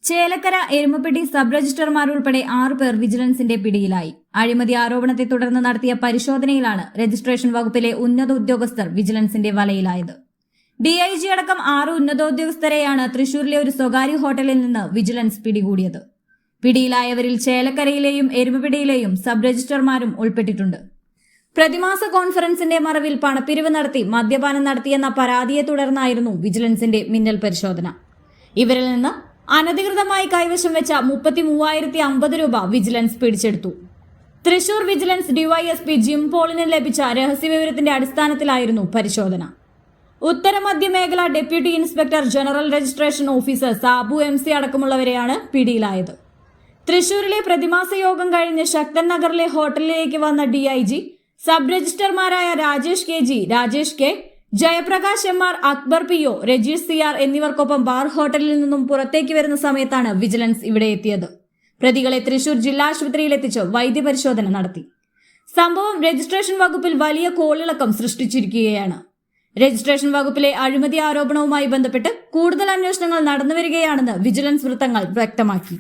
Chelakkara Erumapetty sub രജിസ്ട്രാർമാർ ഉൾപ്പെടെ 6 പേർ വിജിലൻസിന്റെ പിടിയിലായി. അഴിമതി ആരോപണത്തെ തുടർന്ന് നടത്തിയ പരിശോധനയിലാണ് രജിസ്ട്രേഷൻ വകുപ്പിലെ ഉന്നത ഉദ്യോഗസ്ഥർ വിജിലൻസിന്റെ വലയിലായത്. ഡിഐജി അടക്കം 6 ഉന്നതോദ്യോഗസ്ഥരെയാണ് തൃശൂരിലെ ഒരു സ്വകാര്യ ഹോട്ടലിൽ നിന്ന് വിജിലൻസ് പിടികൂടിയത്. പിടിയിലായവരിൽ ചേലക്കരയിലെയും എരുമപ്പെട്ടിയിലെയും സബ് രജിസ്ട്രാർമാരും ഉൾപ്പെട്ടിട്ടുണ്ട്. പ്രതിമാസ കോൺഫറൻസിന്റെ മറവിൽ പണപ്പിരിവ് നടത്തി മദ്യപാനം നടത്തിയെന്ന പരാതിയെ തുടർന്നായിരുന്നു വിജിലൻസിന്റെ മിന്നൽ പരിശോധന. ഇവരിൽ നിന്ന് അനധികൃതമായി കൈവശം വെച്ച 33,050 രൂപ വിജിലൻസ് പിടിച്ചെടുത്തു. തൃശൂർ വിജിലൻസ് ഡിവൈഎസ്പി ജിം പോളിന് ലഭിച്ച രഹസ്യവിവരത്തിന്റെ അടിസ്ഥാനത്തിലായിരുന്നു പരിശോധന. ഉത്തര മധ്യ മേഖല deputy inspector general registration officer Sabu MC അടക്കമുള്ളവരെയാണ് പിടിയിലായത്. തൃശൂരിലെ പ്രതിമാസ യോഗം കഴിഞ്ഞ് ശക്തൻ നഗറിലെ ഹോട്ടലിലേക്ക് വന്ന ഡിഐജി സബ് രജിസ്ട്രാർമാരായ Rajesh KG, Rajesh K, Jayaprakash MR, Akbar PO, Rajeesh CR എന്നിവർക്കൊപ്പം ബാർ ഹോട്ടലിൽ നിന്നും പുറത്തേക്ക് വരുന്ന സമയത്താണ് വിജിലൻസ് ഇവിടെ എത്തിയത്. പ്രതികളെ തൃശൂർ ജില്ലാ ആശുപത്രിയിലെത്തിച്ച് വൈദ്യപരിശോധന നടത്തി. സംഭവം രജിസ്ട്രേഷൻ വകുപ്പിൽ വലിയ കോളിളക്കം സൃഷ്ടിച്ചിരിക്കുകയാണ്. രജിസ്ട്രേഷൻ വകുപ്പിലെ അഴിമതി ആരോപണവുമായി ബന്ധപ്പെട്ട് കൂടുതൽ അന്വേഷണങ്ങൾ നടന്നുവരികയാണെന്ന് വിജിലൻസ് വൃത്തങ്ങൾ വ്യക്തമാക്കി.